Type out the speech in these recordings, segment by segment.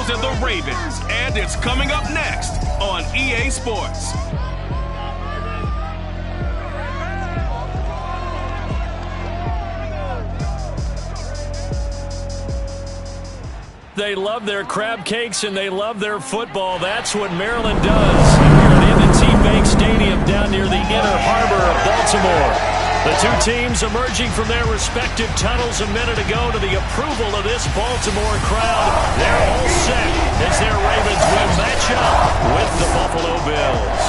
These are the Ravens, and it's coming up next on EA Sports. They love their crab cakes and they love their football. That's what Maryland does here at M&T Bank Stadium down near the inner harbor of Baltimore. The two teams emerging from their respective tunnels a minute ago to the approval of this Baltimore crowd. They're all set as their Ravens will match up with the Buffalo Bills.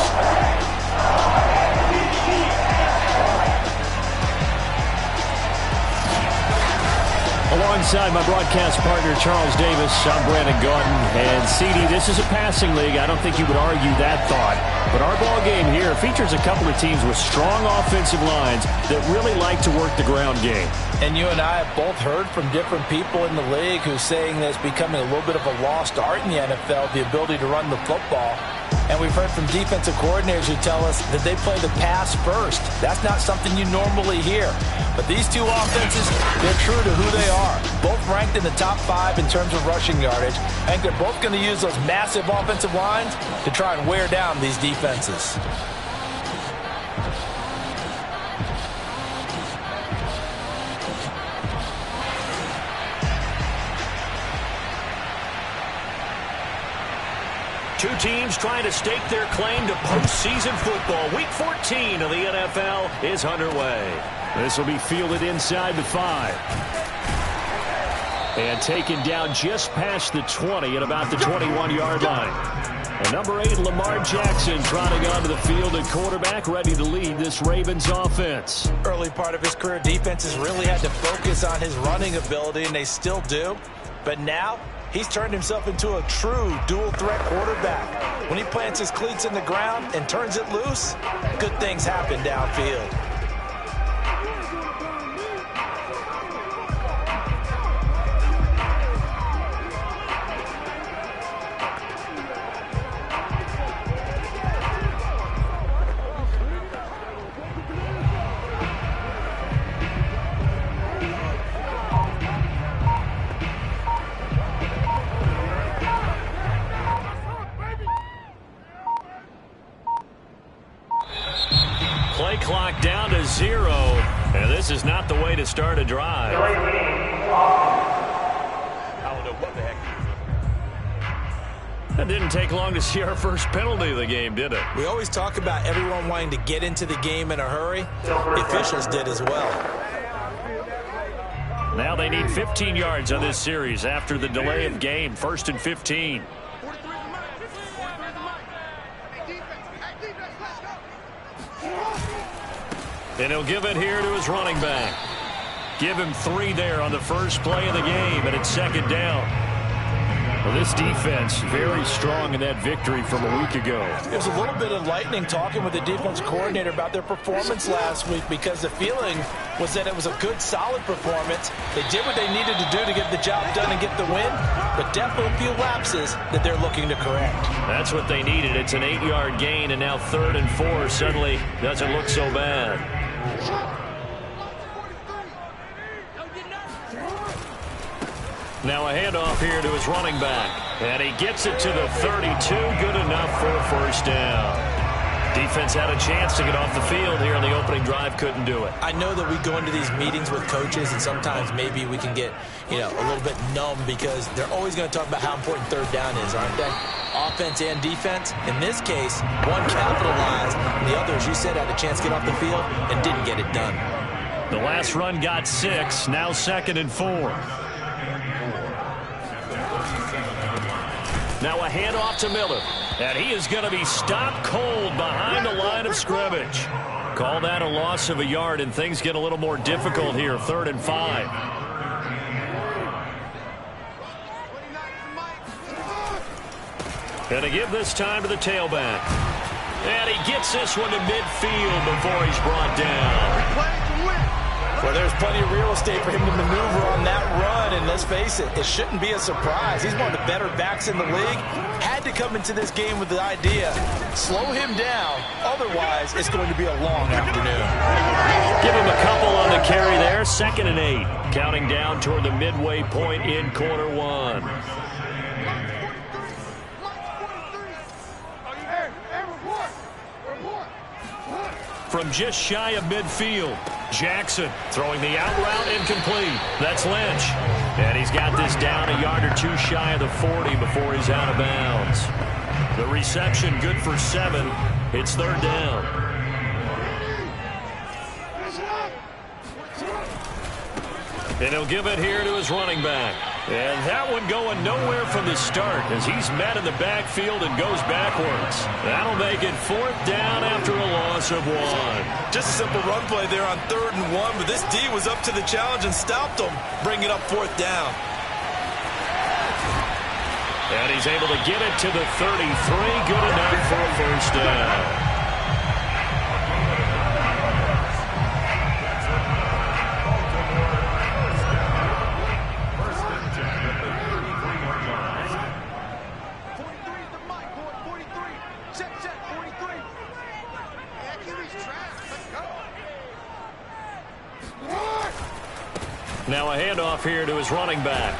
Alongside my broadcast partner, Charles Davis, I'm Brandon Gautin. And, CD, this is a passing league. I don't think you would argue that thought. But our ball game here features a couple of teams with strong offensive lines that really like to work the ground game. And you and I have both heard from different people in the league who's saying that it's becoming a little bit of a lost art in the NFL, the ability to run the football. And we've heard from defensive coordinators who tell us that they play the pass first. That's not something you normally hear. But these two offenses, they're true to who they are. Both ranked in the top 5 in terms of rushing yardage. I think they're both going to use those massive offensive lines to try and wear down these defenses. Two teams trying to stake their claim to postseason football. Week 14 of the NFL is underway. This will be fielded inside the 5. And taken down just past the 20 at about the 21-yard line. And number 8, Lamar Jackson, trotting onto the field at quarterback, ready to lead this Ravens offense. Early part of his career, defenses really had to focus on his running ability, and they still do. But now, he's turned himself into a true dual-threat quarterback. When he plants his cleats in the ground and turns it loose, good things happen downfield. Play clock down to 0, and this is not the way to start a drive. I don't know what the heck. It didn't take long to see our first penalty of the game, did it? We always talk about everyone wanting to get into the game in a hurry. The officials did as well. Now they need 15 yards on this series after the delay of game. 1st and 15. And he'll give it here to his running back. Give him 3 there on the first play of the game, and it's 2nd down. Well, this defense very strong in that victory from a week ago. It was a little bit enlightening talking with the defense coordinator about their performance last week, because the feeling was that it was a good, solid performance. They did what they needed to do to get the job done and get the win, but definitely a few lapses that they're looking to correct. That's what they needed. It's an 8-yard gain, and now 3rd and 4 suddenly doesn't look so bad. Now a handoff here to his running back. And he gets it to the 32. Good enough for a 1st down. Defense had a chance to get off the field here in the opening drive. Couldn't do it. I know that we go into these meetings with coaches, and sometimes maybe we can get, a little bit numb, because they're always going to talk about how important 3rd down is, aren't they? Offense and defense. In this case, one capitalized, and the other, as you said, had a chance to get off the field and didn't get it done. The last run got 6. Now 2nd and 4. Now a handoff to Miller. And he is going to be stopped cold behind the line of scrimmage. Call that a loss of a yard, and things get a little more difficult here. 3rd and 5. And to give this time to the tailback. And he gets this one to midfield before he's brought down. Well, there's plenty of real estate for him to maneuver on that run, and let's face it, it shouldn't be a surprise. He's one of the better backs in the league. Had to come into this game with the idea, slow him down, otherwise it's going to be a long afternoon. Give him a couple on the carry there. 2nd and 8, counting down toward the midway point in quarter 1. from just shy of midfield. Jackson throwing the out route incomplete. That's Lynch. And he's got this down a yard or two shy of the 40 before he's out of bounds. The reception good for 7. It's third down. And he'll give it here to his running back. And that one going nowhere from the start as he's met in the backfield and goes backwards. That'll make it fourth down after a loss of 1. Just a simple run play there on 3rd and 1, but this D was up to the challenge and stopped him, bringing up 4th down. And he's able to get it to the 33. Good enough for a first down. Now a handoff here to his running back.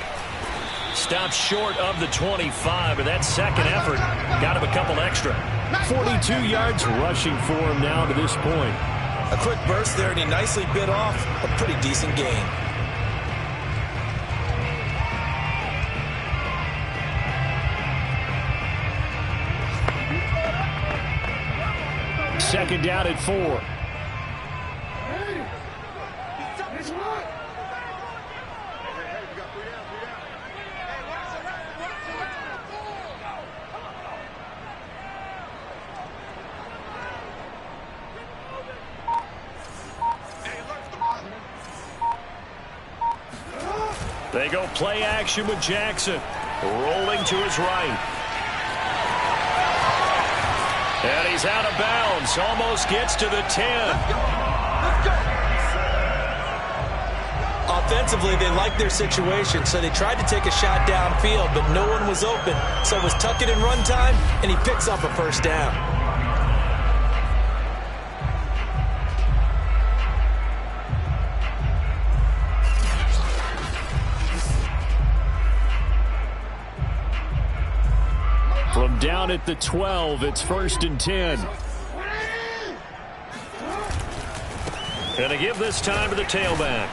Stopped short of the 25, but that second effort got him a couple extra. 42 yards rushing for him now to this point. A quick burst there, and he nicely bit off a pretty decent gain. Second down at 4. They go play action with Jackson. Rolling to his right. And he's out of bounds. Almost gets to the 10. Offensively, they liked their situation, so they tried to take a shot downfield, but no one was open. So it was tuck it in run time, and he picks up a first down. From down at the 12, it's 1st and 10. Going to give this time to the tailback.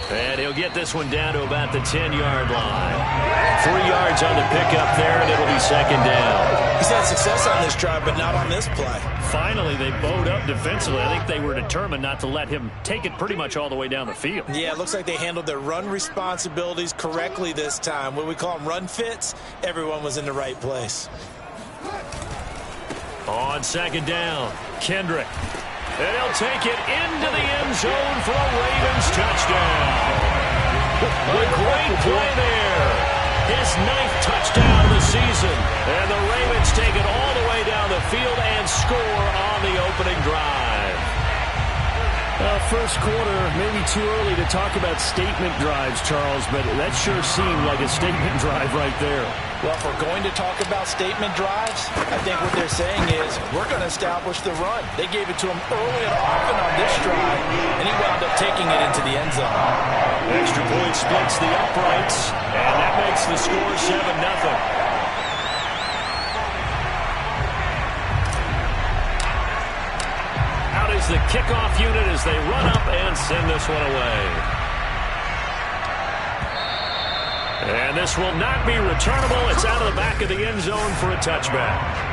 And he'll get this one down to about the 10-yard line. 3 yards on the pickup there, and it'll be second down. He's had success on this drive, but not on this play. Finally, they bowed up defensively. I think they were determined not to let him take it pretty much all the way down the field. Yeah, it looks like they handled their run responsibilities correctly this time. What we call them run fits, everyone was in the right place. On second down, Kendrick. And he'll take it into the end zone for a Ravens touchdown. A great play there. His 9th touchdown of the season. And the Ravens take it all the way down the field and score on the opening drive. First quarter, maybe too early to talk about statement drives, Charles, but that sure seemed like a statement drive right there. Well, if we're going to talk about statement drives, I think what they're saying is we're going to establish the run. They gave it to him early and often on this drive, and he wound up taking it into the end zone. Extra point splits the uprights, and that makes the score 7-0. Out is the kickoff unit as they run up and send this one away. And this will not be returnable. It's out of the back of the end zone for a touchback.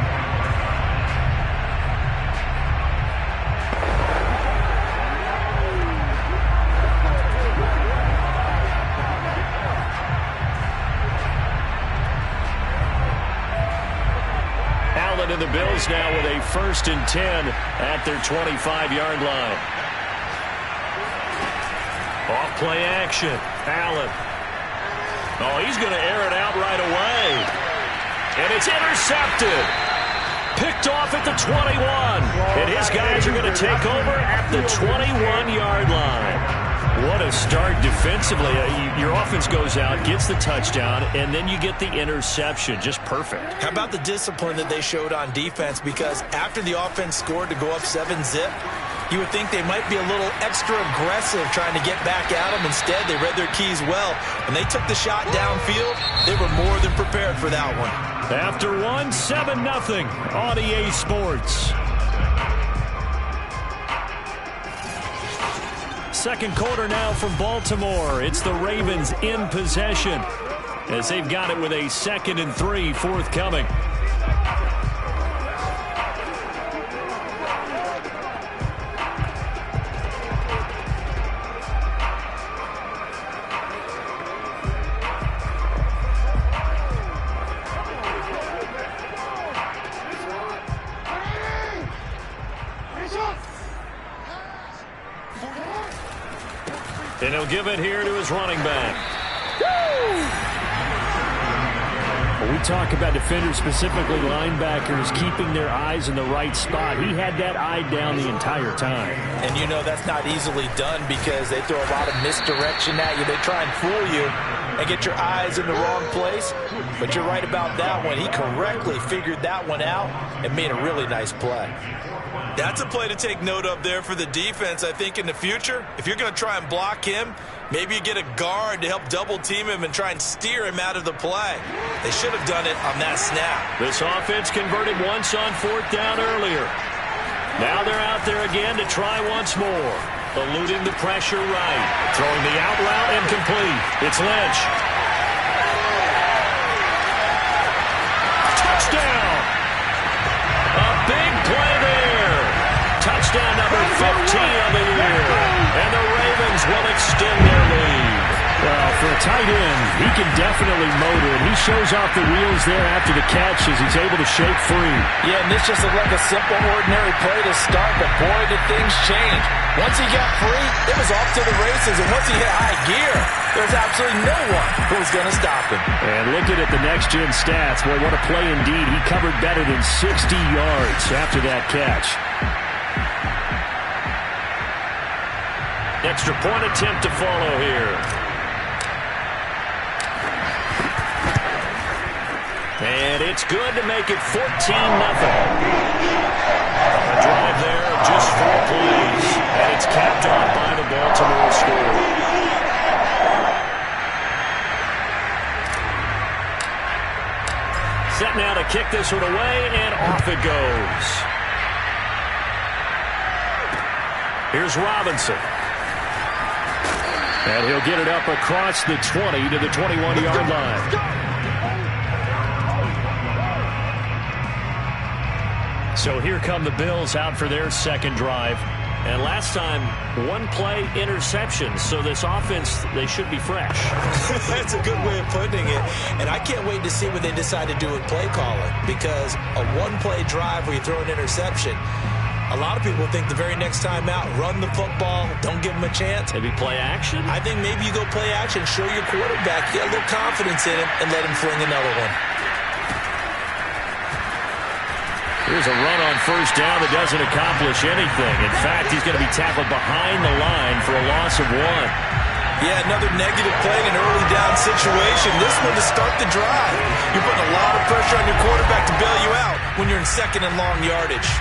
And the Bills now with a 1st and 10 at their 25-yard line. Off play action. Allen. Oh, he's going to air it out right away. And it's intercepted. Picked off at the 21. And his guys are going to take over at the 21-yard line. What a start defensively. Your offense goes out, gets the touchdown, and then you get the interception. Just perfect. How about the discipline that they showed on defense? Because after the offense scored to go up 7-zip, you would think they might be a little extra aggressive trying to get back at them. Instead, they read their keys well. When they took the shot downfield, they were more than prepared for that one. After 7-0 on EA Sports. second quarter now from Baltimore. It's the Ravens in possession as they've got it with a 2nd and 3 forthcoming. And he'll give it here to his running back. When we talk about defenders, specifically linebackers, keeping their eyes in the right spot, he had that eye down the entire time. And you know that's not easily done because they throw a lot of misdirection at you. They try and fool you and get your eyes in the wrong place. But you're right about that one. He correctly figured that one out and made a really nice play. That's a play to take note of there for the defense. I think in the future, if you're going to try and block him, maybe you get a guard to help double team him and try and steer him out of the play. They should have done it on that snap. This offense converted once on 4th down earlier. Now they're out there again to try once more. Eluding the pressure right. Throwing the out route incomplete. It's Lynch. Touchdown! A big play there. Touchdown number 15 of the year. And the Ravens will extend their lead. Well, for a tight end, he can definitely motor it. He shows off the wheels there after the catch as he's able to shake free. Yeah, and this just looked like a simple, ordinary play to start, but boy, did things change. Once he got free, it was off to the races, and once he hit high gear, there's absolutely no one who was going to stop him. And looking at the next-gen stats, boy, what a play indeed. He covered better than 60 yards after that catch. Extra point attempt to follow here. And it's good to make it 14-0. A drive there of just 4 plays. And it's capped off by the Baltimore score. Set now to kick this one away, and off it goes. Here's Robinson. And he'll get it up across the 20 to the 21-yard line. So here come the Bills out for their second drive. And last time, 1 play interception. So this offense, they should be fresh. That's a good way of putting it. And I can't wait to see what they decide to do with play calling. Because a 1-play drive where you throw an interception, a lot of people think the very next time out, run the football, don't give them a chance. Maybe play action? I think maybe you go play action, show your quarterback, get a little confidence in him, and let him fling another one. Here's a run on 1st down that doesn't accomplish anything. In fact, he's going to be tackled behind the line for a loss of 1. Yeah, another negative play in an early down situation. This one to start the drive. You're putting a lot of pressure on your quarterback to bail you out when you're in 2nd and long yardage.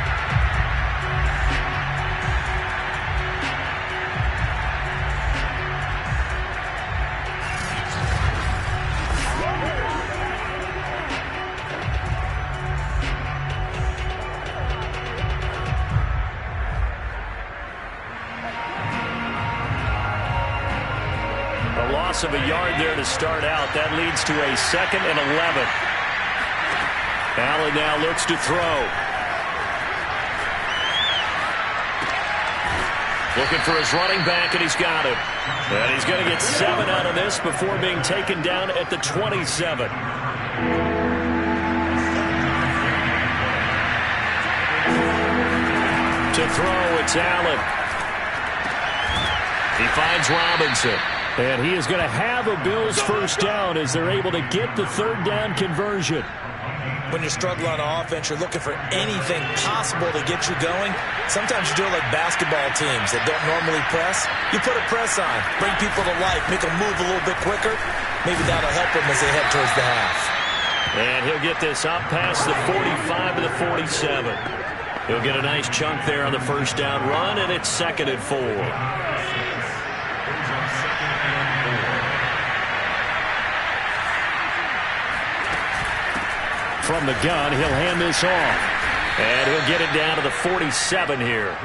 Of a yard there to start out. That leads to a 2nd and 11. Allen now looks to throw. Looking for his running back, and he's got it. And he's going to get 7 out of this before being taken down at the 27. To throw, it's Allen. He finds Robinson. And he is going to have a Bills first down as they're able to get the 3rd down conversion. When you're struggling on offense, you're looking for anything possible to get you going. Sometimes you do it like basketball teams that don't normally press. You put a press on, bring people to life, make them move a little bit quicker. Maybe that'll help them as they head towards the half. And he'll get this up past the 45 to the 47. He'll get a nice chunk there on the 1st down run, and it's 2nd and 4. From the gun, he'll hand this off. And he'll get it down to the 47 here.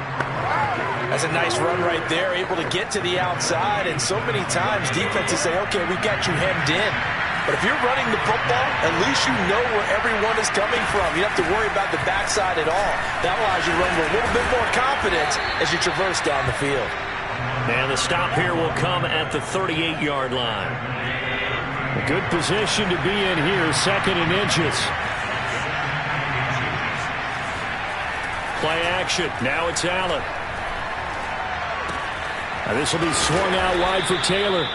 That's a nice run right there, able to get to the outside, and so many times defenses say, okay, we've got you hemmed in. But if you're running the football, at least you know where everyone is coming from. You don't have to worry about the backside at all. That allows you to run with a little bit more confidence as you traverse down the field. And the stop here will come at the 38-yard line. A good position to be in here, 2nd and inches. Play action. Now it's Allen. Now this will be swung out wide for Taylor.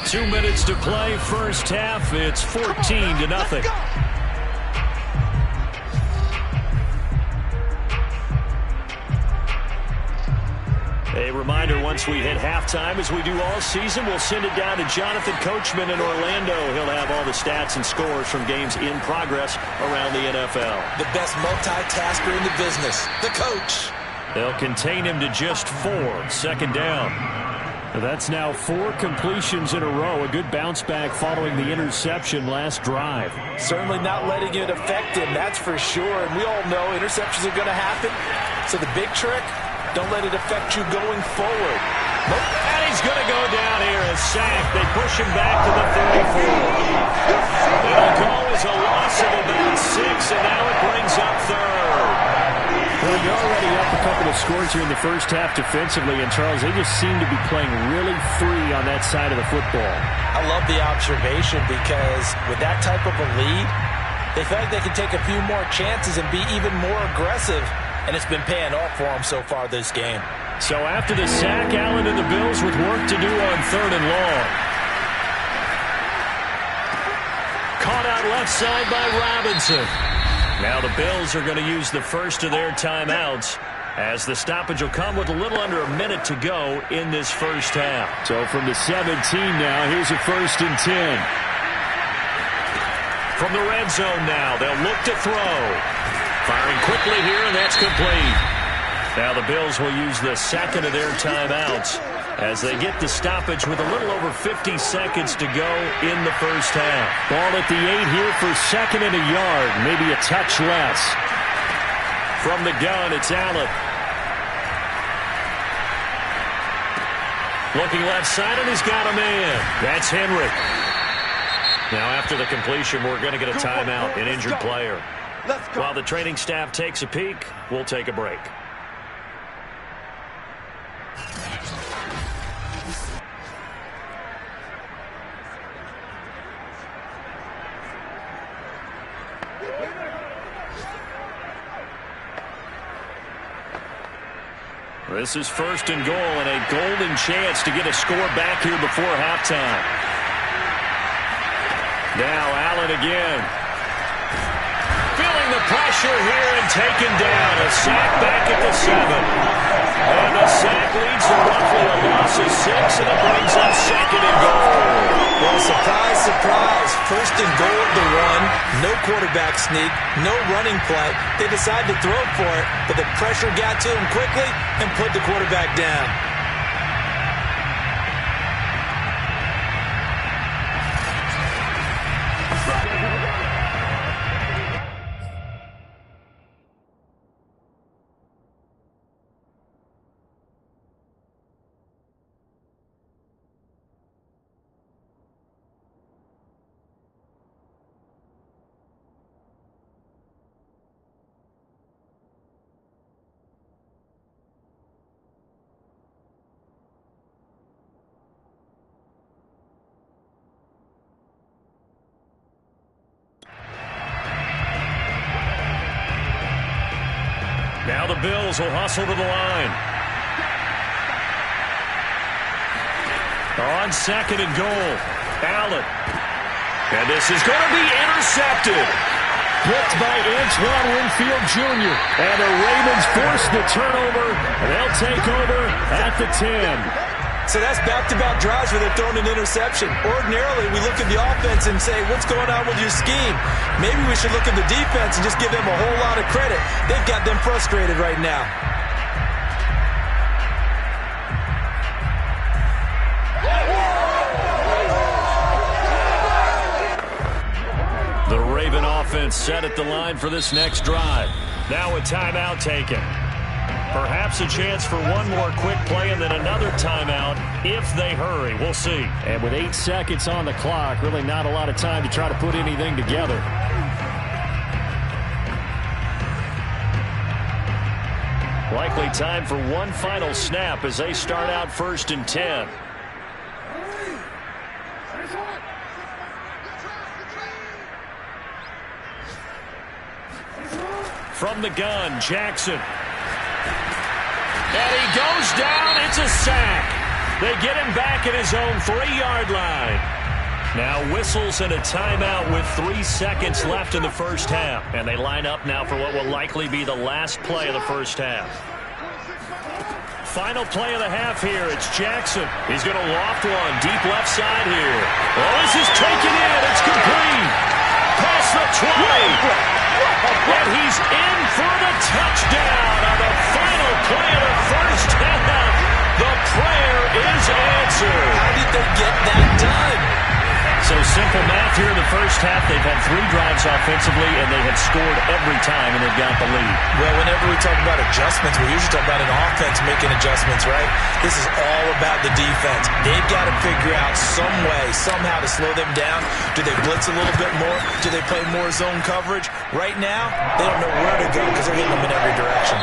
Two minutes to play, first half. It's 14-0. A reminder, once we hit halftime, as we do all season, we'll send it down to Jonathan Coachman in Orlando. He'll have all the stats and scores from games in progress around the NFL. The best multitasker in the business, the coach. They'll contain him to just 4. 2nd down. That's now 4 completions in a row. A good bounce back following the interception last drive. Certainly not letting it affect him, that's for sure. And we all know interceptions are going to happen. So the big trick, don't let it affect you going forward. Nope. And he's going to go down here, a sack. They push him back to the 34. It'll go as a loss of about 6, and now it brings up 3rd. Well, you're already up a couple of scores here in the first half defensively, and Charles, they just seem to be playing really free on that side of the football. I love the observation because with that type of a lead, they feel like they can take a few more chances and be even more aggressive, and it's been paying off for them so far this game. So after the sack, Allen and the Bills with work to do on 3rd and long. Caught out left side by Robinson. Now the Bills are going to use the first of their timeouts as the stoppage will come with a little under a minute to go in this first half. So from the 17 now, here's a 1st and 10. From the red zone now, they'll look to throw. Firing quickly here, and that's complete. Now the Bills will use the 2nd of their timeouts as they get the stoppage with a little over 50 seconds to go in the first half. Ball at the 8 here for 2nd and a yard, maybe a touch less. From the gun, it's Allen. Looking left side, and he's got a man. That's Henry. Now after the completion, we're going to get a timeout, an injured player. While the training staff takes a peek, we'll take a break. This is 1st and goal and a golden chance to get a score back here before halftime. Now Allen again. Feeling the pressure here and taken down. A sack back at the 7. And the sack leads to roughly a loss of 6, and it brings up 2nd and goal. Well, surprise, surprise. 1st and goal at the 1. No quarterback sneak. No running play. They decide to throw for it, but the pressure got to him quickly and put the quarterback down. Now the Bills will hustle to the line. On 2nd and goal, Allen. And this is going to be intercepted. Blitzed by Antoine Winfield Jr. And the Ravens force the turnover, and they'll take over at the 10. So that's back-to-back drives where they're throwing an interception. Ordinarily, we look at the offense and say, what's going on with your scheme? Maybe we should look at the defense and just give them a whole lot of credit. They've got them frustrated right now. The Raven offense offense set at the line for this next drive. Now a timeout taken. Perhaps a chance for one more quick play and then another timeout if they hurry. We'll see. And with 8 seconds on the clock, really not a lot of time to try to put anything together. Likely time for one final snap as they start out 1st and 10. From the gun, Jackson. And he goes down. It's a sack. They get him back at his own 3-yard line. Now whistles and a timeout with 3 seconds left in the first half. And they line up now for what will likely be the last play of the first half. Final play of the half here. It's Jackson. He's going to loft one deep left side here. Oh, this is taken in. It's complete. Past the 20. And he's in for the touchdown on the final play of the first half. The prayer is answered. How did they get that done? So simple math here in the first half. They've had 3 drives offensively, and they have scored every time, and they've got the lead. Well, whenever we talk about adjustments, we usually talk about an offense making adjustments, right? This is all about the defense. They've got to figure out some way, somehow to slow them down. Do they blitz a little bit more? Do they play more zone coverage? Right now, they don't know where to go because they're hitting them in every direction.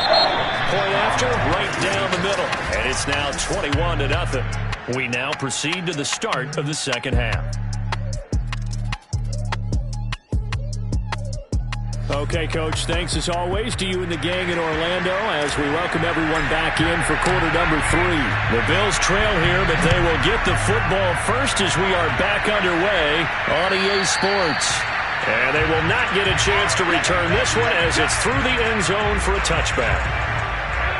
Point after, right down the middle. And it's now 21-0. We now proceed to the start of the second half. Okay, Coach, thanks as always to you and the gang in Orlando as we welcome everyone back in for quarter number 3. The Bills trail here, but they will get the football first as we are back underway on EA Sports. And they will not get a chance to return this one as it's through the end zone for a touchback.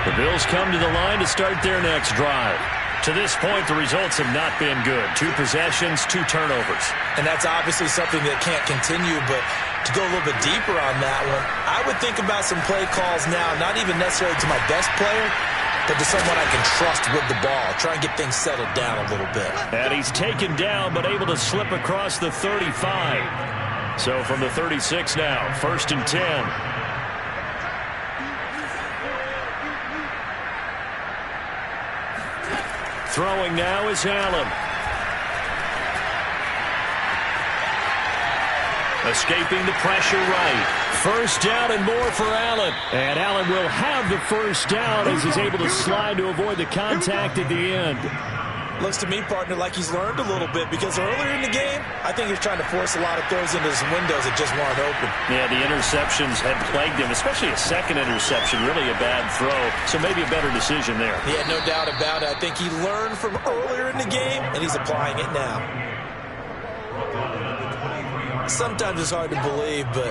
The Bills come to the line to start their next drive. To this point, the results have not been good. 2 possessions, 2 turnovers. And that's obviously something that can't continue, but to go a little bit deeper on that one, I would think about some play calls now, not even necessarily to my best player, but to someone I can trust with the ball. Try and get things settled down a little bit. And he's taken down, but able to slip across the 35. So from the 36 now, 1st and 10. Throwing now is Allen. Escaping the pressure right. First down and more for Allen. And Allen will have the first down as he's able to slide to avoid the contact at the end. Looks to me, partner, like he's learned a little bit because earlier in the game, I think he was trying to force a lot of throws into some windows that just weren't open. Yeah, the interceptions had plagued him, especially a second interception, really a bad throw. So maybe a better decision there. Yeah, no doubt about it. I think he learned from earlier in the game, and he's applying it now. Sometimes it's hard to believe, but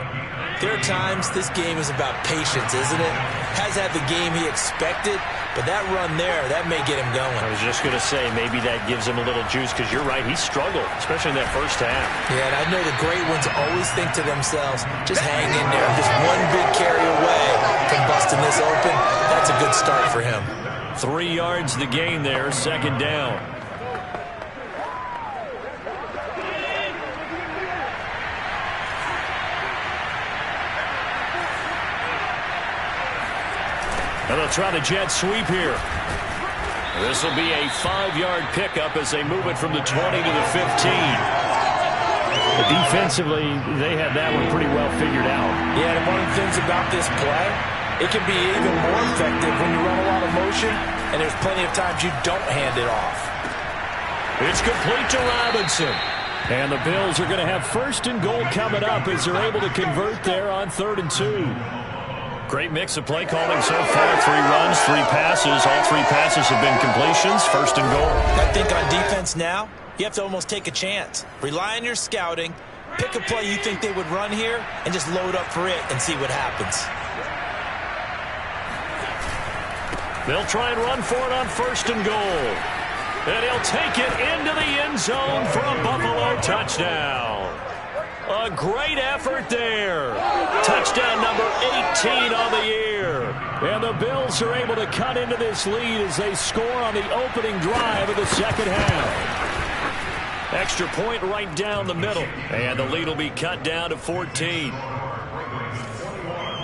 there are times this game is about patience, isn't it? Has had the game he expected, but that run there, that may get him going. I was just going to say, maybe that gives him a little juice, because you're right, he struggled, especially in that first half. Yeah, and I know the great ones always think to themselves, just hang in there. Just one big carry away from busting this open. That's a good start for him. 3 yards the gain there, 2nd down. And they'll try the jet sweep here. This will be a 5-yard pickup as they move it from the 20 to the 15. Defensively, they had that one pretty well figured out. Yeah, and one of the things about this play, it can be even more effective when you run a lot of motion, and there's plenty of times you don't hand it off. It's complete to Robinson. And the Bills are going to have 1st and goal coming up as they're able to convert there on 3rd and 2. Great mix of play calling so far. 3 runs, 3 passes. All 3 passes have been completions. 1st and goal. I think on defense now, you have to almost take a chance. Rely on your scouting. Pick a play you think they would run here and just load up for it and see what happens. They'll try and run for it on 1st and goal. And he'll take it into the end zone for a Buffalo touchdown. A great effort there. Touchdown number 18 on the year. And the Bills are able to cut into this lead as they score on the opening drive of the second half. Extra point right down the middle. And the lead will be cut down to 14.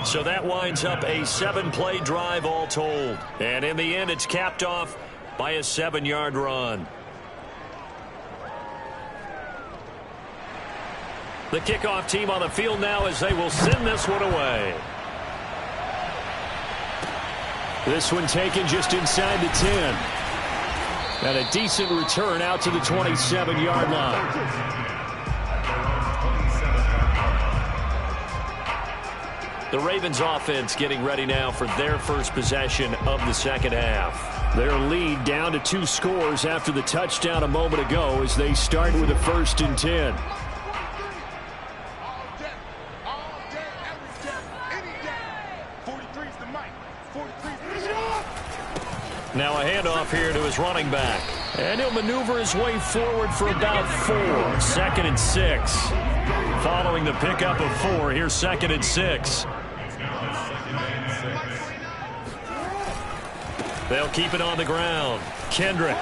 So that winds up a 7-play drive all told. And in the end, it's capped off by a 7-yard run. The kickoff team on the field now as they will send this one away. This one taken just inside the 10. And a decent return out to the 27-yard line. The Ravens offense getting ready now for their first possession of the second half. Their lead down to 2 scores after the touchdown a moment ago as they start with a 1st and 10. Now a handoff here to his running back. And he'll maneuver his way forward for about 4. 2nd and 6. Following the pickup of 4, here's 2nd and 6. They'll keep it on the ground. Kendrick.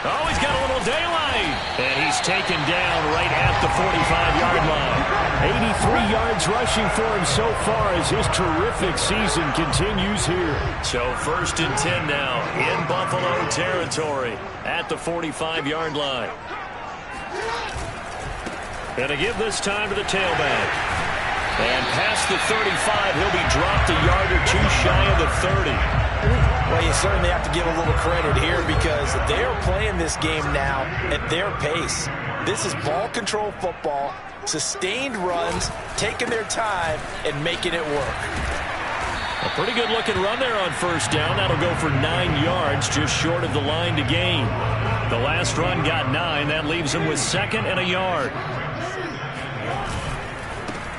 Oh, he's got a little daylight. And he's taken down right at the 45-yard line. 83 yards rushing for him so far as his terrific season continues here. So 1st and 10 now in Buffalo territory at the 45-yard line. And to give this time to the tailback. And past the 35, he'll be dropped a yard or 2 shy of the 30. Well, you certainly have to give a little credit here because they are playing this game now at their pace. This is ball control football, sustained runs, taking their time, and making it work. A pretty good looking run there on 1st down. That'll go for 9 yards, just short of the line to gain. The last run got 9. That leaves him with 2nd and a yard.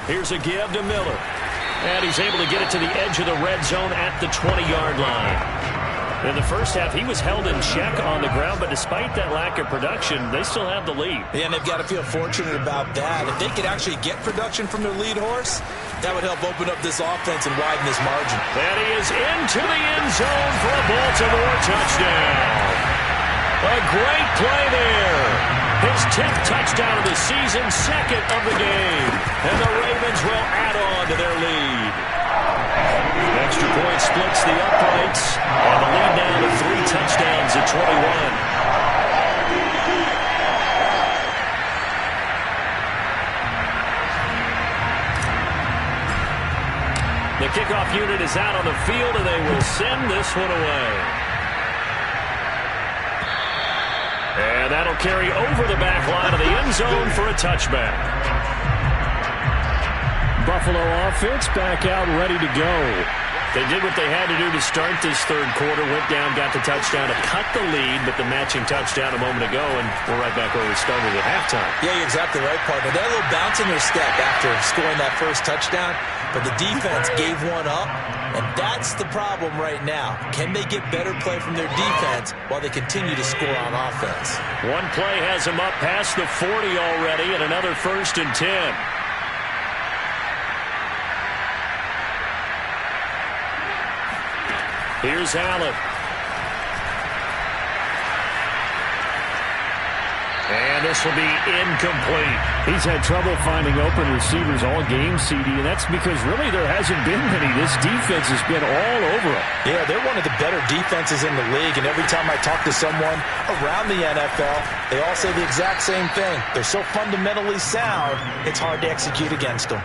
Here's a give to Miller. And he's able to get it to the edge of the red zone at the 20-yard line. In the first half, he was held in check on the ground, but despite that lack of production, they still have the lead. Yeah, and they've got to feel fortunate about that. If they could actually get production from their lead horse, that would help open up this offense and widen this margin. And he is into the end zone for a Baltimore touchdown. A great play there. His 10th touchdown of the season, 2nd of the game. And the Ravens will add on to their lead. Extra point splits the uprights. And the lead now to 3 touchdowns at 21. The kickoff unit is out on the field, and they will send this one away. And that'll carry over the back line of the end zone for a touchback. Buffalo offense back out ready to go. They did what they had to do to start this 3rd quarter. Went down, got the touchdown to cut the lead, but the matching touchdown a moment ago, and we're right back where we started at halftime. Yeah, you're exactly right, partner. They had a little bounce in their step after scoring that first touchdown, but the defense gave one up, and that's the problem right now. Can they get better play from their defense while they continue to score on offense? One play has them up past the 40 already, and another 1st and 10. Here's Allen. And this will be incomplete. He's had trouble finding open receivers all game, CD, and that's because really there hasn't been many. This defense has been all over them. Yeah, they're one of the better defenses in the league, and every time I talk to someone around the NFL, they all say the exact same thing. They're so fundamentally sound, it's hard to execute against them.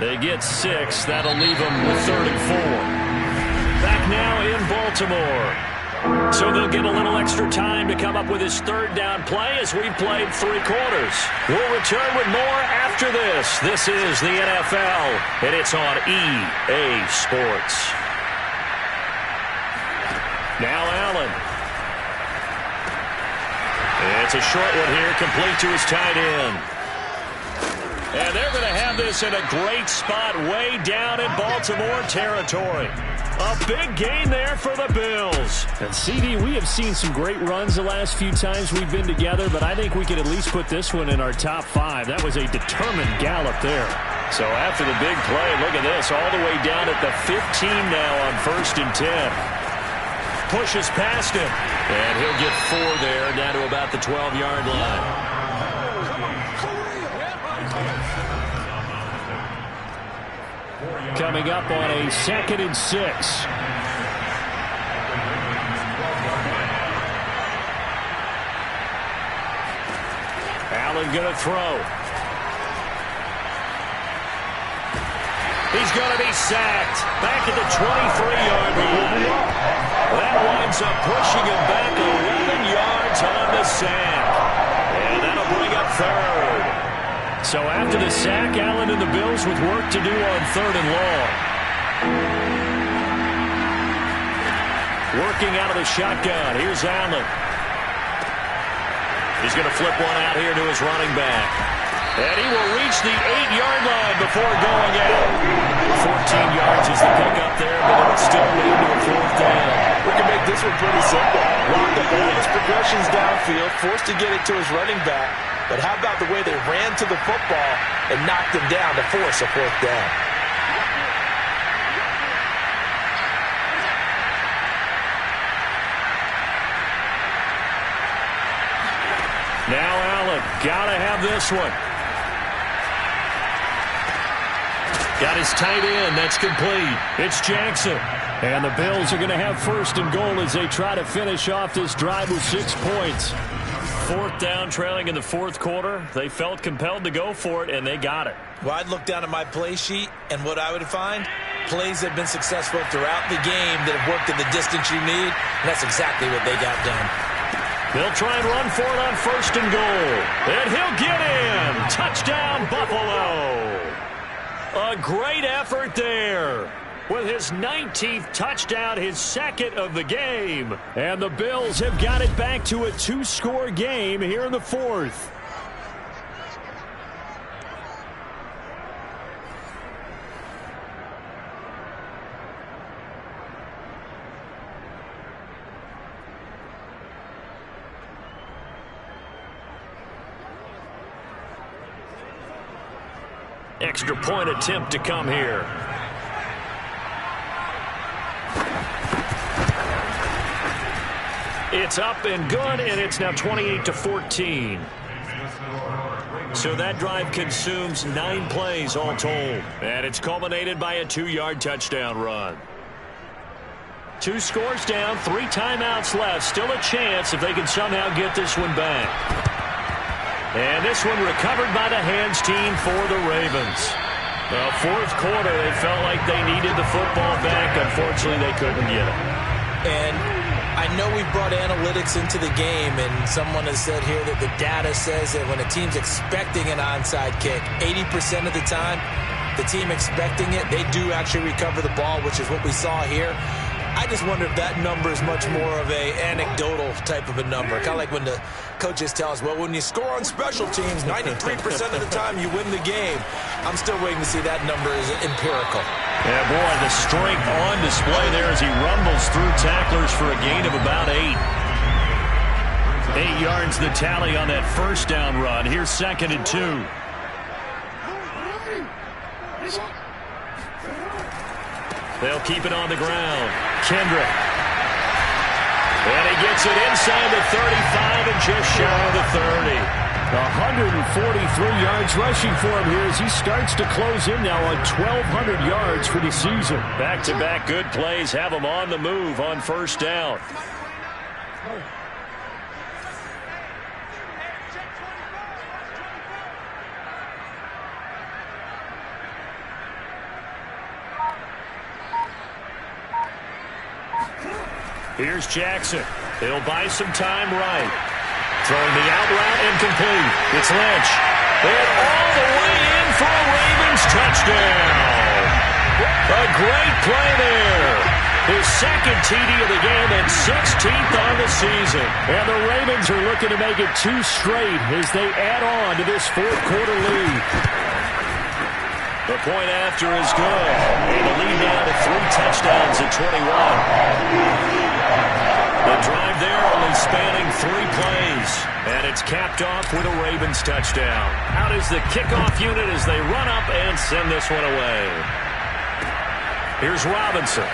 They get 6. That'll leave them with 3rd and 4. Back now in Baltimore. So they'll get a little extra time to come up with his 3rd down play as we've played 3 quarters. We'll return with more after this. This is the NFL, and it's on EA Sports. Now Allen. It's a short one here, complete to his tight end. And they're going to have this in a great spot way down in Baltimore territory. A big gain there for the Bills. And CD, we have seen some great runs the last few times we've been together, but I think we could at least put this one in our top 5. That was a determined gallop there. So after the big play, look at this, all the way down at the 15 now on 1st and 10. Pushes past him, and he'll get 4 there, down to about the 12-yard line. Coming up on a 2nd and 6. Allen going to throw. He's going to be sacked. Back at the 23-yard line. That winds up pushing him back 11 yards on the sack. And that'll bring up 3rd. So after the sack, Allen and the Bills with work to do on 3rd and long. Working out of the shotgun. Here's Allen. He's going to flip one out here to his running back. And he will reach the 8-yard line before going out. 14 yards is the pickup there, but it'll still lead to a 4th down. We can make this one pretty simple. Lock up all his progressions downfield, forced to get it to his running back. But how about the way they ran to the football and knocked him down to force a 4th down? Now Allen, got to have this one. Got his tight end. That's complete. It's Jackson. And the Bills are going to have 1st and goal as they try to finish off this drive with 6 points. 4th down, trailing in the 4th quarter. They felt compelled to go for it, and they got it. Well, I'd look down at my play sheet, and what I would find, plays that have been successful throughout the game that have worked at the distance you need, and that's exactly what they got done. They'll try and run for it on 1st and goal. And he'll get in. Touchdown, Buffalo. A great effort there. With his 19th touchdown, his 2nd of the game. And the Bills have got it back to a 2-score game here in the 4th. Extra point attempt to come here. It's up and good, and it's now 28-14. So that drive consumes 9 plays all told. And it's culminated by a 2-yard touchdown run. 2 scores down, 3 timeouts left. Still a chance if they can somehow get this one back. And this one recovered by the hands team for the Ravens. The 4th quarter, they felt like they needed the football back. Unfortunately, they couldn't get it. And I know we brought analytics into the game, and someone has said here that the data says that when a team's expecting an onside kick, 80% of the time, the team expecting it, they do actually recover the ball, which is what we saw here. I just wonder if that number is much more of a anecdotal type of a number. Kind of like when the coaches tell us, well, when you score on special teams, 93% of the time you win the game. I'm still waiting to see that number is empirical. Yeah, boy, the strength on display there as he rumbles through tacklers for a gain of about 8. 8 yards the tally on that 1st down run. Here's 2nd and 2. They'll keep it on the ground. Kendrick. And he gets it inside the 35 and just shy of the 30. 143 yards rushing for him here as he starts to close in now on 1,200 yards for the season. Back-to-back good plays have him on the move on 1st down. Here's Jackson. He'll buy some time right. Throwing the out route incomplete. It's Lynch. And all the way in for a Ravens touchdown. A great play there. His 2nd TD of the game and 16th on the season. And the Ravens are looking to make it 2 straight as they add on to this 4th quarter lead. The point after is good. And the lead now to 3 touchdowns at 21. The drive there only spanning 3 plays. And it's capped off with a Ravens touchdown. Out is the kickoff unit as they run up and send this one away. Here's Robinson.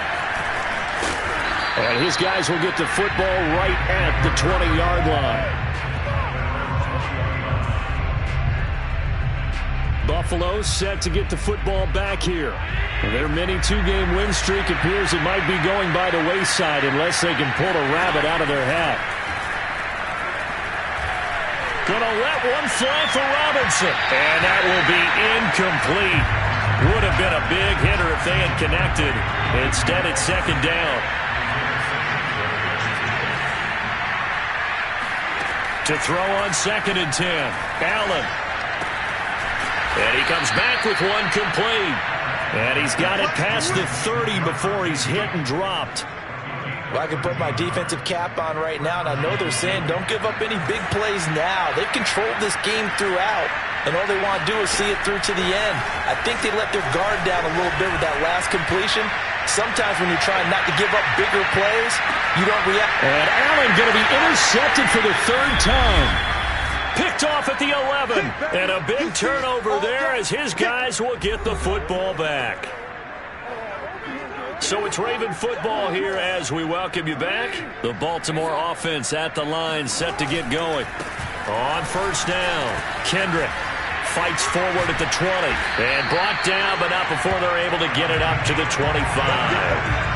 And his guys will get the football right at the 20-yard line. Buffalo set to get the football back here. Their mini two-game win streak appears it might be going by the wayside unless they can pull a rabbit out of their hat. Gonna let one fly for Robinson. And that will be incomplete. Would have been a big hitter if they had connected. Instead, it's second down. To throw on 2nd and 10. Allen. And he comes back with one complete. And he's got it past the 30 before he's hit and dropped. Well, I can put my defensive cap on right now, and I know they're saying don't give up any big plays now. They've controlled this game throughout, and all they want to do is see it through to the end. I think they let their guard down a little bit with that last completion. Sometimes when you're trying not to give up bigger plays, you don't react. And Allen going to be intercepted for the 3rd time. Picked off at the 11. And a big turnover there as his guys will get the football back. So it's Raven football here as we welcome you back. The Baltimore offense at the line set to get going. On 1st down, Kendrick fights forward at the 20. And brought down, but not before they're able to get it up to the 25.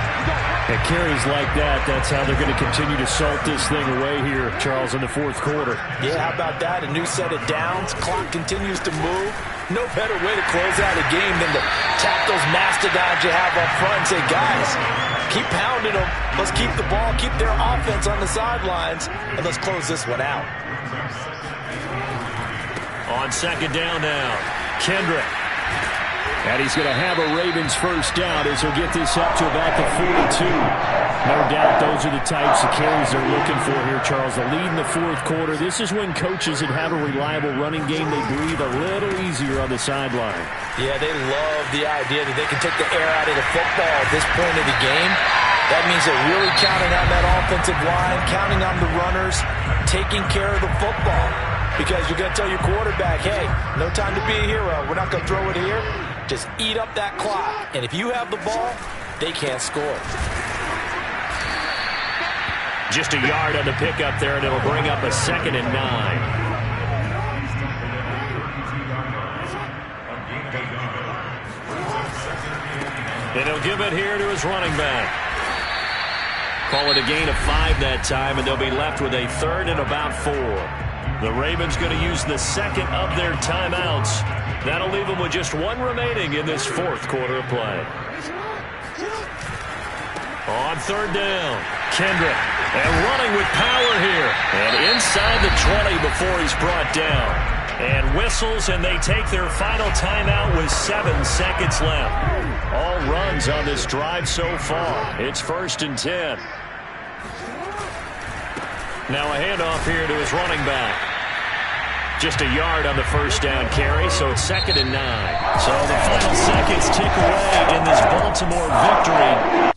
At carries like that, that's how they're going to continue to salt this thing away here, Charles, in the 4th quarter. Yeah, how about that? A new set of downs. Clock continues to move. No better way to close out a game than to tap those mastodons you have up front and say, guys, keep pounding them. Let's keep the ball, keep their offense on the sidelines, and let's close this one out. On 2nd down now, Kendrick. And he's going to have a Ravens 1st down as he'll get this up to about the 42. No doubt those are the types of carries they're looking for here, Charles. The lead in the 4th quarter. This is when coaches that have a reliable running game, they breathe a little easier on the sideline. Yeah, they love the idea that they can take the air out of the football at this point of the game. That means they're really counting on that offensive line, counting on the runners, taking care of the football. Because you're going to tell your quarterback, hey, no time to be a hero. We're not going to throw it here. Just eat up that clock. And if you have the ball, they can't score. Just a yard on the pickup there, and it'll bring up a 2nd and 9. And he'll give it here to his running back. Call it a gain of 5 that time, and they'll be left with a 3rd and about 4. The Ravens going to use the 2nd of their timeouts. That'll leave them with just 1 remaining in this 4th quarter of play. On 3rd down, Kendrick. And running with power here. And inside the 20 before he's brought down. And whistles, and they take their final timeout with 7 seconds left. All runs on this drive so far. It's 1st and 10. Now a handoff here to his running back. Just a yard on the 1st down carry, so it's 2nd and 9. So the final seconds tick away in this Baltimore victory.